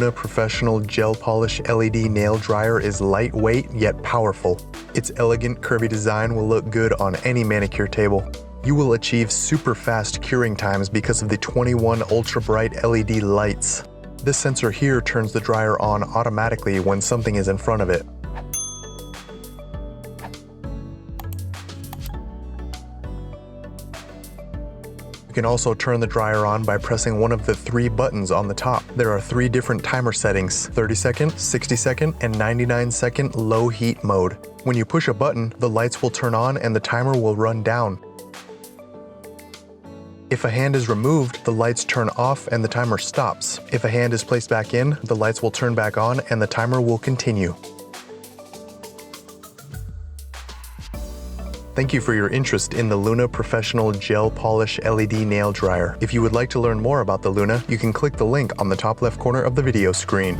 Luna Professional Gel Polish LED Nail Dryer is lightweight yet powerful. Its elegant, curvy design will look good on any manicure table. You will achieve super fast curing times because of the 21 ultra bright LED lights. This sensor here turns the dryer on automatically when something is in front of it. You can also turn the dryer on by pressing one of the 3 buttons on the top. There are 3 different timer settings: 30-second, 60-second, and 99-second low heat mode. When you push a button, the lights will turn on and the timer will run down. If a hand is removed, the lights turn off and the timer stops. If a hand is placed back in, the lights will turn back on and the timer will continue. Thank you for your interest in the Luna Professional Gel Polish LED Nail Dryer. If you would like to learn more about the Luna, you can click the link on the top left corner of the video screen.